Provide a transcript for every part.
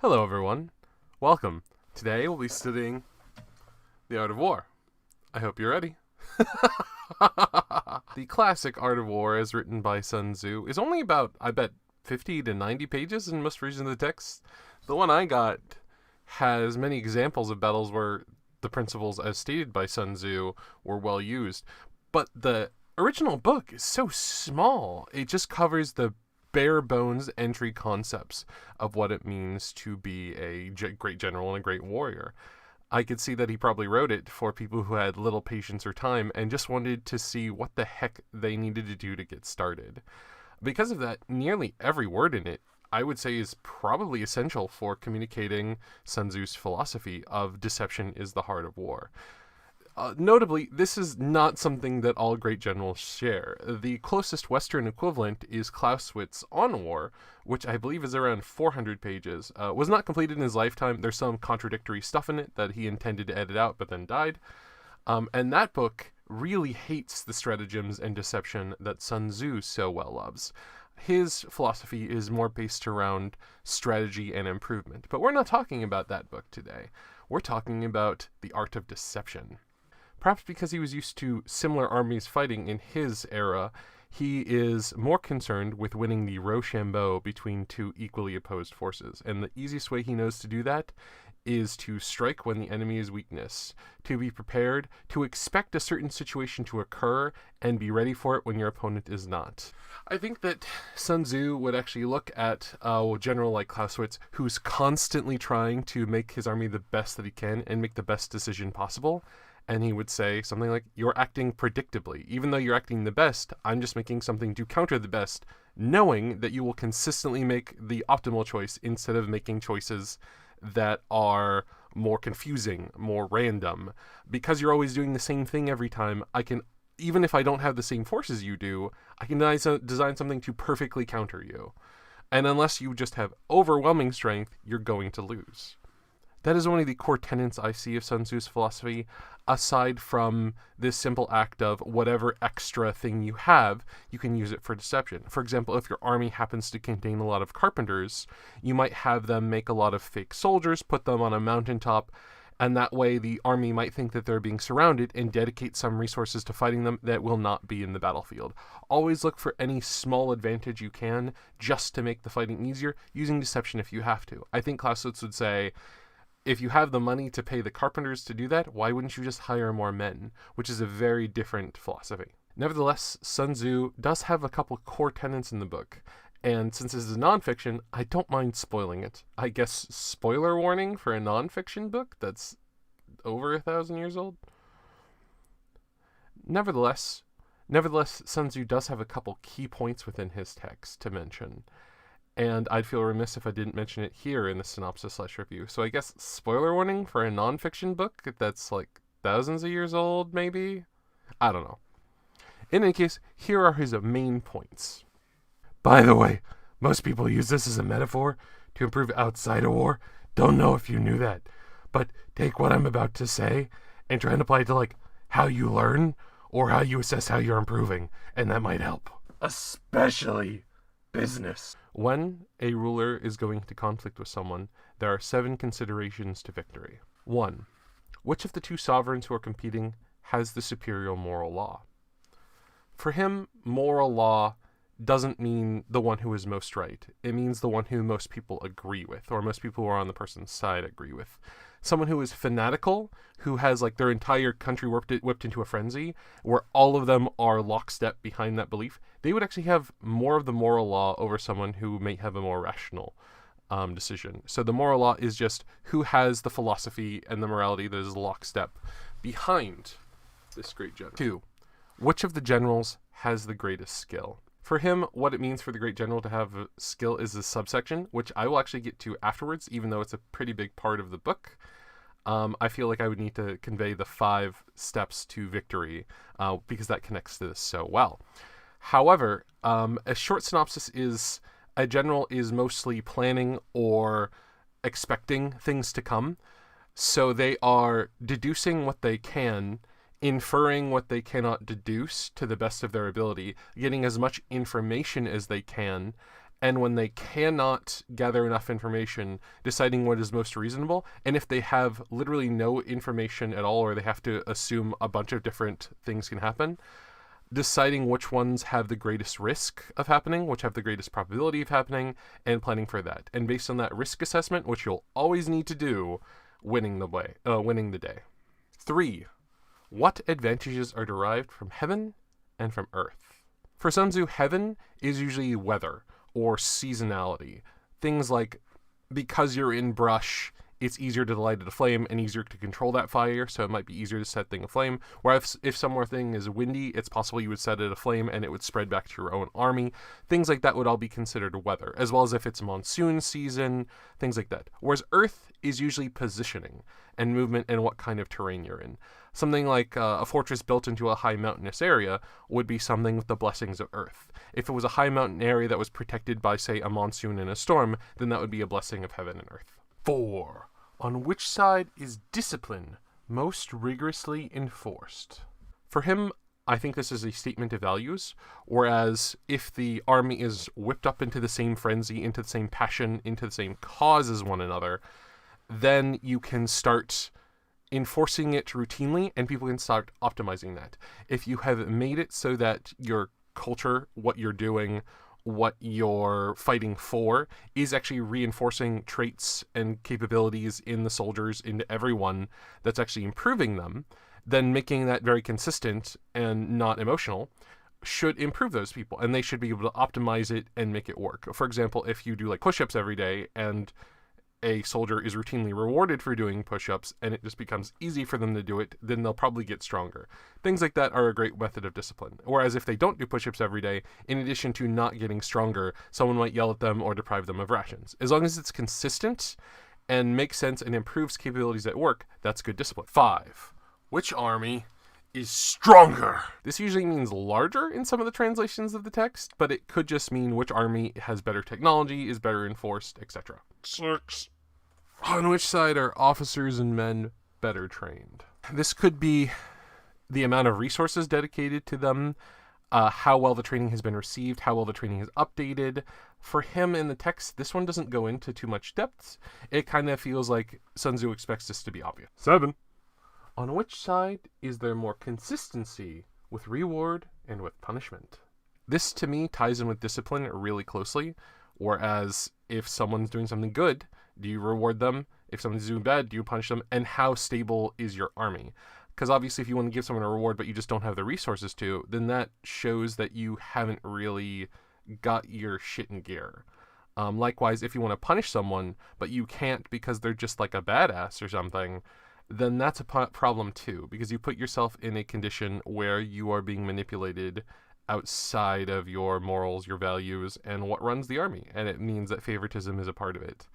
Hello, everyone. Welcome. Today we'll be studying The Art of War. I hope you're ready. The classic Art of War, as written by Sun Tzu, is only about, 50 to 90 pages in most versions of the text. The one I got has many examples of battles where the principles, as stated by Sun Tzu, were well used. But the original book is so small, it just covers the bare bones entry concepts of what it means to be a great general and a great warrior. I could see that he probably wrote it for people who had little patience or time and just wanted to see what the heck they needed to do to get started. Because of that, nearly every word in it, I would say, is probably essential for communicating Sun Tzu's philosophy of deception is the heart of war. Notably, this is not something that all great generals share. The closest Western equivalent is Clausewitz's On War, which I believe is around 400 pages. Was not completed in his lifetime. There's some contradictory stuff in it that he intended to edit out but then died. And that book really hates the stratagems and deception that Sun Tzu so well loves. His philosophy is more based around strategy and improvement. But we're not talking about that book today. We're talking about the art of deception. Perhaps because he was used to similar armies fighting in his era, he is more concerned with winning the Rochambeau between two equally opposed forces. And the easiest way he knows to do that is to strike when the enemy is weakness, to be prepared, to expect a certain situation to occur, and be ready for it when your opponent is not. I think that Sun Tzu would actually look at a general like Clausewitz, who's constantly trying to make his army the best that he can and make the best decision possible, and he would say something like, you're acting predictably. Even though you're acting the best, I'm just making something to counter the best, knowing that you will consistently make the optimal choice instead of making choices that are more confusing, more random. Because you're always doing the same thing every time, even if I don't have the same forces you do, I can design something to perfectly counter you. And unless you just have overwhelming strength, you're going to lose. That is one of the core tenets I see of Sun Tzu's philosophy, aside from this simple act of whatever extra thing you have, you can use it for deception. For example, if your army happens to contain a lot of carpenters, you might have them make a lot of fake soldiers, put them on a mountaintop, and that way the army might think that they're being surrounded and dedicate some resources to fighting them that will not be in the battlefield. Always look for any small advantage you can just to make the fighting easier, using deception if you have to. I think Clausewitz would say, if you have the money to pay the carpenters to do that, why wouldn't you just hire more men? Which is a very different philosophy. Nevertheless, Sun Tzu does have a couple core tenets in the book, and since this is nonfiction, I don't mind spoiling it. I guess spoiler warning for a nonfiction book that's over 1,000 years old? Nevertheless, Sun Tzu does have a couple key points within his text to mention. And I'd feel remiss if I didn't mention it here in the synopsis/review. So I guess spoiler warning for a nonfiction book that's like thousands of years old, maybe? I don't know. In any case, here are his main points. By the way, most people use this as a metaphor to improve outside a war. Don't know if you knew that. But take what I'm about to say and try and apply it to like how you learn or how you assess how you're improving. And that might help. Especially business. When a ruler is going into conflict with someone, there are 7 considerations to victory. 1. Which of the two sovereigns who are competing has the superior moral law? For him, moral law doesn't mean the one who is most right. It means the one who most people agree with, or most people who are on the person's side agree with. Someone who is fanatical, who has like their entire country whipped into a frenzy, where all of them are lockstep behind that belief, they would actually have more of the moral law over someone who may have a more rational decision. So the moral law is just who has the philosophy and the morality that is lockstep behind this great general. 2. Which of the generals has the greatest skill? For him, what it means for the great general to have a skill is a subsection, which I will actually get to afterwards, even though it's a pretty big part of the book. I feel like I would need to convey the 5 steps to victory, because that connects to this so well. However, a short synopsis is a general is mostly planning or expecting things to come, so they are deducing what they can, inferring what they cannot deduce to the best of their ability, getting as much information as they can, And when they cannot gather enough information, deciding what is most reasonable, and if they have literally no information at all, or they have to assume a bunch of different things can happen, deciding which ones have the greatest risk of happening, which have the greatest probability of happening, and planning for that. And based on that risk assessment, which you'll always need to do, winning the day. 3. What advantages are derived from heaven and from earth? For Sun Tzu, heaven is usually weather or seasonality. Things like, because you're in brush, it's easier to light a flame and easier to control that fire, so it might be easier to set thing aflame. Whereas if something is windy, it's possible you would set it aflame and it would spread back to your own army. Things like that would all be considered weather, as well as if it's monsoon season, things like that. Whereas earth is usually positioning and movement and what kind of terrain you're in. Something like a fortress built into a high mountainous area would be something with the blessings of earth. If it was a high mountain area that was protected by, say, a monsoon and a storm, then that would be a blessing of heaven and earth. 4. On which side is discipline most rigorously enforced? For him, I think this is a statement of values, whereas if the army is whipped up into the same frenzy, into the same passion, into the same cause as one another, then you can start enforcing it routinely and people can start optimizing that. If you have made it so that your culture, what you're doing, what you're fighting for, is actually reinforcing traits and capabilities in the soldiers, into everyone, that's actually improving them, then making that very consistent and not emotional should improve those people, and they should be able to optimize it and make it work. For example, if you do like push-ups every day and a soldier is routinely rewarded for doing push-ups and it just becomes easy for them to do it, then they'll probably get stronger. Things like that are a great method of discipline. Whereas if they don't do push-ups every day, in addition to not getting stronger, someone might yell at them or deprive them of rations. As long as it's consistent and makes sense and improves capabilities at work, that's good discipline. 5. Which army is stronger? This usually means larger in some of the translations of the text, but it could just mean which army has better technology, is better enforced, etc. 6. On which side are officers and men better trained? This could be the amount of resources dedicated to them, how well the training has been received, how well the training is updated. For him in the text, this one doesn't go into too much depth. It kind of feels like Sun Tzu expects this to be obvious. 7. On which side is there more consistency with reward and with punishment? This, to me, ties in with discipline really closely, whereas if someone's doing something good, do you reward them? If someone's doing bad, do you punish them? And how stable is your army? Because obviously if you want to give someone a reward but you just don't have the resources to, then that shows that you haven't really got your shit in gear. Likewise, if you want to punish someone but you can't because they're just like a badass or something, then that's a problem too, because you put yourself in a condition where you are being manipulated outside of your morals, your values, and what runs the army. And it means that favoritism is a part of it.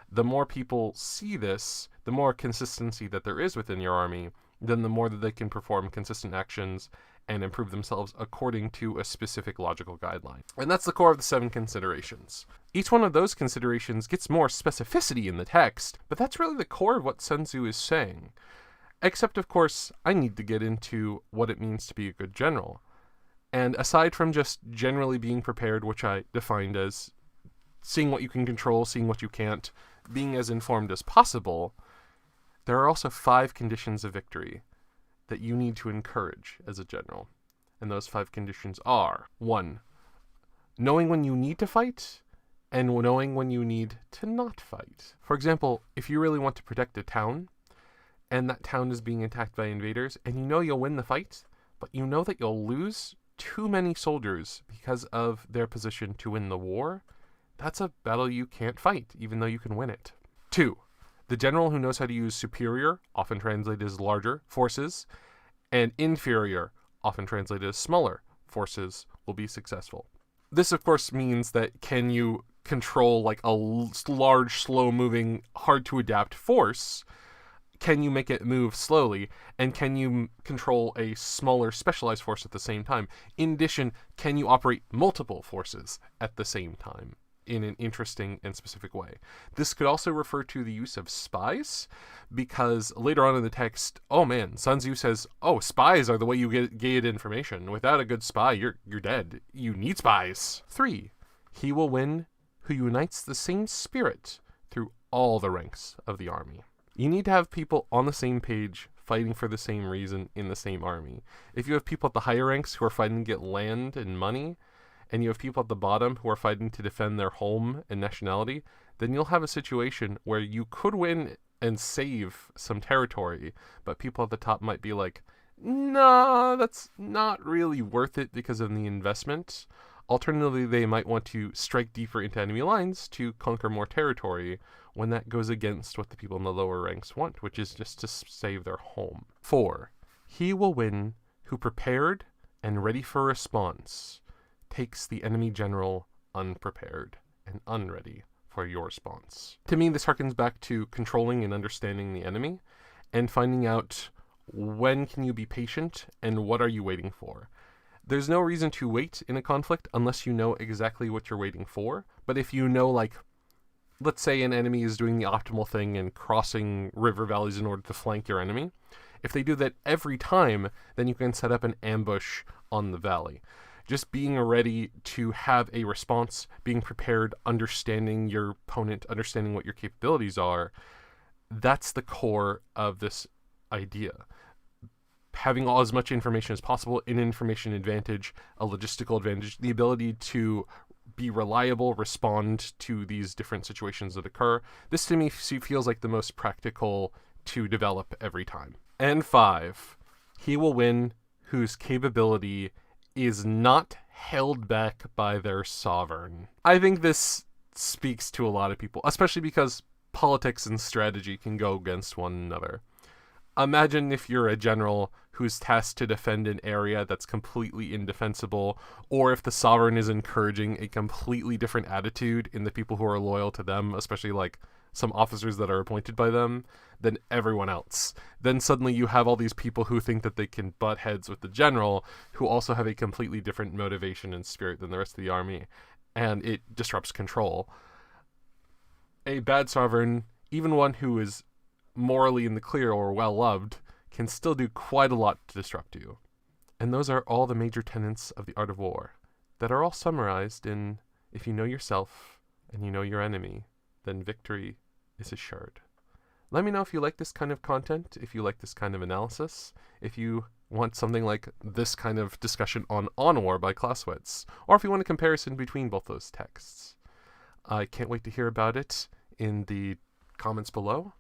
The more people see this, the more consistency that there is within your army, then the more that they can perform consistent actions and improve themselves according to a specific logical guideline. And that's the core of the 7 considerations. Each one of those considerations gets more specificity in the text, but that's really the core of what Sun Tzu is saying. Except, of course, I need to get into what it means to be a good general. And aside from just generally being prepared, which I defined as seeing what you can control, seeing what you can't, being as informed as possible, there are also 5 conditions of victory that you need to encourage as a general. And those 5 conditions are: 1, knowing when you need to fight, and knowing when you need to not fight. For example, if you really want to protect a town, and that town is being attacked by invaders, and you know you'll win the fight, but you know that you'll lose too many soldiers because of their position to win the war, that's a battle you can't fight, even though you can win it. 2, the general who knows how to use superior, often translated as larger, forces, and inferior, often translated as smaller, forces, will be successful. This, of course, means that can you control like a large, slow-moving, hard-to-adapt force? Can you make it move slowly? And can you control a smaller, specialized force at the same time? In addition, can you operate multiple forces at the same time in an interesting and specific way? This could also refer to the use of spies, because later on in the text, oh man, Sun Tzu says, oh, spies are the way you get information. Without a good spy, you're dead. You need spies. 3, he will win who unites the same spirit through all the ranks of the army. You need to have people on the same page, fighting for the same reason in the same army. If you have people at the higher ranks who are fighting to get land and money, and you have people at the bottom who are fighting to defend their home and nationality, then you'll have a situation where you could win and save some territory, but people at the top might be like, nah, that's not really worth it because of the investment. Alternatively, they might want to strike deeper into enemy lines to conquer more territory when that goes against what the people in the lower ranks want, which is just to save their home. 4. He will win who prepared and ready for response takes the enemy general unprepared and unready for your response. To me, this harkens back to controlling and understanding the enemy and finding out when can you be patient and what are you waiting for. There's no reason to wait in a conflict unless you know exactly what you're waiting for. But if you know, like, let's say an enemy is doing the optimal thing and crossing river valleys in order to flank your enemy, if they do that every time, then you can set up an ambush on the valley. Just being ready to have a response, being prepared, understanding your opponent, understanding what your capabilities are, that's the core of this idea. Having as much information as possible, an information advantage, a logistical advantage, the ability to be reliable, respond to these different situations that occur. This to me feels like the most practical to develop every time. And 5, he will win whose capability is not held back by their sovereign. I think this speaks to a lot of people, especially because politics and strategy can go against one another. Imagine if you're a general who's tasked to defend an area that's completely indefensible, or if the sovereign is encouraging a completely different attitude in the people who are loyal to them, especially like some officers that are appointed by them, than everyone else. Then suddenly you have all these people who think that they can butt heads with the general, who also have a completely different motivation and spirit than the rest of the army, and it disrupts control. A bad sovereign, even one who is morally in the clear or well-loved, can still do quite a lot to disrupt you. And those are all the major tenets of the art of war that are all summarized in, if you know yourself and you know your enemy, then victory is assured. Let me know if you like this kind of content, if you like this kind of analysis, if you want something like this kind of discussion on War by Clausewitz, or if you want a comparison between both those texts. I can't wait to hear about it in the comments below.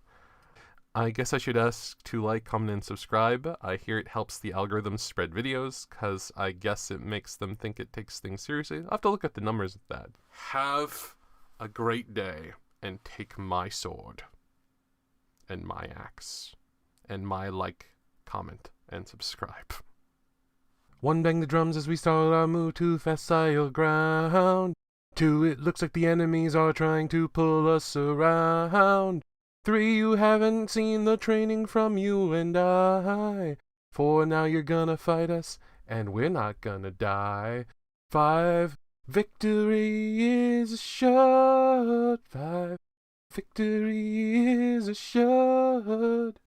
I guess I should ask to like, comment, and subscribe. I hear it helps the algorithms spread videos, because I guess it makes them think it takes things seriously. I'll have to look at the numbers of that. Have a great day, and take my sword, and my axe, and my like, comment, and subscribe. One, bang the drums as we start our move to facile ground. 2, it looks like the enemies are trying to pull us around. 3, you haven't seen the training from you and I. 4, now you're gonna fight us, and we're not gonna die. 5, victory is assured. 5, victory is assured.